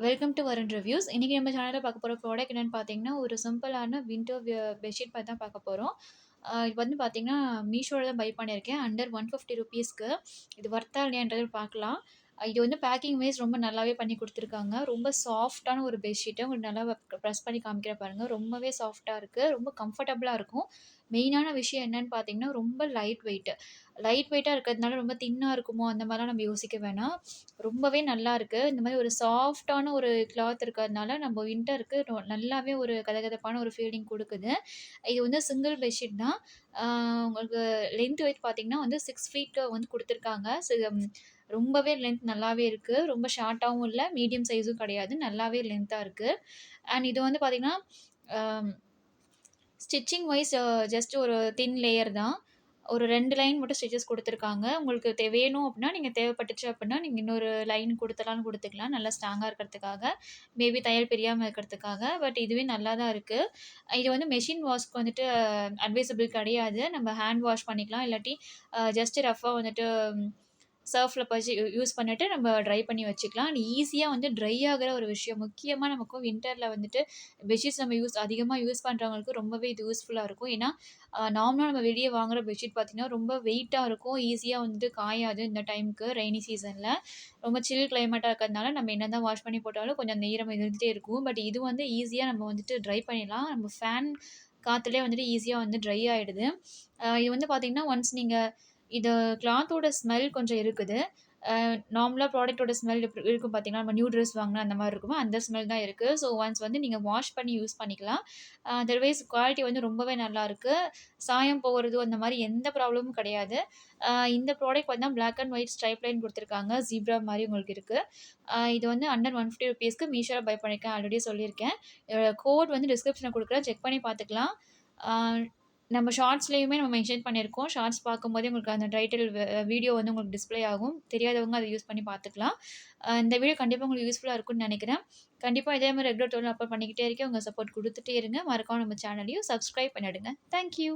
Welcome to வரன் reviews. இன்னைக்கு நம்ம சேனல்ல பார்க்க போற ப்ராடக்ட் என்னன்னு பார்த்தீங்கன்னா, ஒரு சிம்பிளான விண்டோ பெட்ஷீட் பத்தி தான் பார்க்க போறோம். இது வந்து பார்த்தீங்கன்னா, மீஷோல தான் பை பண்ணியிருக்கேன். அண்டர் ₹150க்கு. இது வொர்த்தா இல்லையான்றது பார்க்கலாம். இது வந்து பேக்கிங் வைஸ் ரொம்ப நல்லாவே பண்ணி குடுத்துருக்காங்க. ரொம்ப சாஃப்ட்டான ஒரு பெட்ஷீட்டு. உங்களுக்கு நல்லா ப்ரெஸ் பண்ணி காமிக்கிறேன் பாருங்க. ரொம்பவே சாஃப்ட்டா இருக்கு. ரொம்ப கம்ஃபர்டபுளா இருக்கும். மெயினான விஷயம் என்னன்னு பார்த்தீங்கன்னா, ரொம்ப லைட் வெயிட். லைட் வெயிட்டா இருக்கிறதுனால ரொம்ப தின்னா இருக்குமோ, அந்த மாரிலாம் நம்ம யோசிக்க வேணாம். ரொம்பவே நல்லாருக்கு. இந்த மாரி ஒரு சாஃப்ட்டான ஒரு கிளாத் இருக்கிறதுனால, நம்ம வின்டருக்கு நல்லாவே ஒரு கதகதப்பான ஒரு ஃபீலிங் குடுக்குது. இது வந்து சிங்கிள் பெட்ஷீட் தான். ஆ உங்களுக்கு லென்த் வைஸ் பார்த்தீங்கன்னா வந்து 6 ஃபீட் வந்து குடுத்துருக்காங்க. ரொம்பவே லென்த் நல்லாவே இருக்கு. ரொம்ப ஷார்ட்டாவும் இல்ல, மீடியம் சைஸும் கிடையாது. நல்லாவே லென்த்தா இருக்கு. அண்ட் இது வந்து பார்த்தீங்கன்னா, அ ஸ்டிச்சிங் வைஸ் ஜஸ்ட் ஒரு தின் லேயர் தான். ஒரு 2 லைன் மட்டும் ஸ்டிச்சஸ் குடுத்துருக்காங்க. உங்களுக்கு வேணும் அப்டின்னா, நீங்க தேவைப்பட்டுச்சு அப்டின்னா, நீங்க இன்னொரு லைன் குடுத்தலாம்னு குடுத்துக்கலாம். நல்லா ஸ்ட்ராங்கா இருக்கிறதுக்காக. மேபி தையல் பிரியாம இருக்கிறதுக்காக. பட் இதுவே நல்லா தான் இருக்கு. இது வந்து மெஷின் வாஷ்க்கு வந்துட்டு அட்வைசபிள் கிடையாது. நம்ம ஹேண்ட் வாஷ் பண்ணிக்கலாம். இல்லாட்டி ஜஸ்ட் ரஃப்பா வந்துட்டு சர்ஃப்ல பச்சு யூஸ் பண்ணிட்டு நம்ம ட்ரை பண்ணி வச்சுக்கலாம். அண்ட் ஈஸியா வந்து ட்ரை ஆகுற ஒரு விஷயம். முக்கியமா நமக்கு வின்டர்ல வந்துட்டு பெட்ஷீட்ஸ் நம்ம அதிகமா யூஸ் பண்றவங்களுக்கு ரொம்பவே இது யூஸ்ஃபுல்லா இருக்கும். ஏன்னா, நார்மலா நம்ம வெளிய வாங்குற பெட்ஷீட் பார்த்தீங்கன்னா, ரொம்ப வெயிட்டா இருக்கும். ஈஸியா வந்துட்டு காயாது இந்த டைம்க்கு ரெய்னி சீசன்ல. ரொம்ப சில் கிளைமேட்டா இருக்கிறதுனால நம்ம என்னதான் வாஷ் பண்ணி போட்டாலும் கொஞ்சம் அந்த ஈரம் இருந்துட்டே இருக்கும். பட் இது வந்து ஈஸியா நம்ம வந்துட்டு ட்ரை பண்ணிடலாம். நம்ம ஃபேன் காத்துலயே வந்துட்டு ஈஸியா வந்து ட்ரை ஆயிடுது. இது வந்து பார்த்தீங்கன்னா, ஒன்ஸ் நீங்க இது கிளாத்தோட ஸ்மெல் கொஞ்சம் இருக்குது. நார்மலா ப்ராடக்ட்டோட ஸ்மெல் இருக்கும் பார்த்தீங்களா, நம்ம நியூ ட்ரெஸ் வாங்குனா அந்த மாரி இருக்குமோ, அந்த ஸ்மெல் தான் இருக்கு. ஸோ ஒன்ஸ் வந்து நீங்க வாஷ் பண்ணி யூஸ் பண்ணிக்கலாம். அதர்வைஸ் குவாலிட்டி வந்து ரொம்பவே நல்லாருக்கு. சாயம் போகுறதோ அந்த மாரி எந்த ப்ராப்ளமும் கிடையாது. இந்த ப்ராடக்ட் பார்த்தீங்கன்னா, black and white stripe line குடுத்துருக்காங்க. ஜீப்ரா மாரி உங்களுக்கு இருக்கு. இது வந்து அண்டர் ₹150க்கு மீஷோல பை பண்ணியிருக்கேன். ஆல்ரெடி சொல்லியிருக்கேன். கோட் வந்து டிஸ்கிரிப்ஷன்ல குடுக்குறேன். செக் பண்ணி பார்த்துக்கலாம். ஆ நம்ம ஷார்ட்ஸ்லயுமே நம்ம மென்ஷன் பண்ணியிருக்கோம். ஷார்ட்ஸ் பார்க்கும்போதே உங்களுக்கு அந்த டைட்டில் வீடியோ வந்து உங்களுக்கு டிஸ்ப்ளே ஆகும். தெரியாதவங்க அத யூஸ் பண்ணி பார்த்துக்கலாம். இந்த வீடியோ கண்டிப்பா உங்களுக்கு யூஸ்ஃபுல்லா இருக்கும்னு நெனைக்கிறேன். கண்டிப்பா இதே மாரி ரெகுலர் அப்லோட் பண்ணிக்கிட்டே இருக்கேன். உங்க சப்போர்ட் குடுத்துட்டே இருங்க. மறக்காம நம்ம சேனலையும் சப்ஸ்கிரைப் பண்ணிடுங்க. Thank you.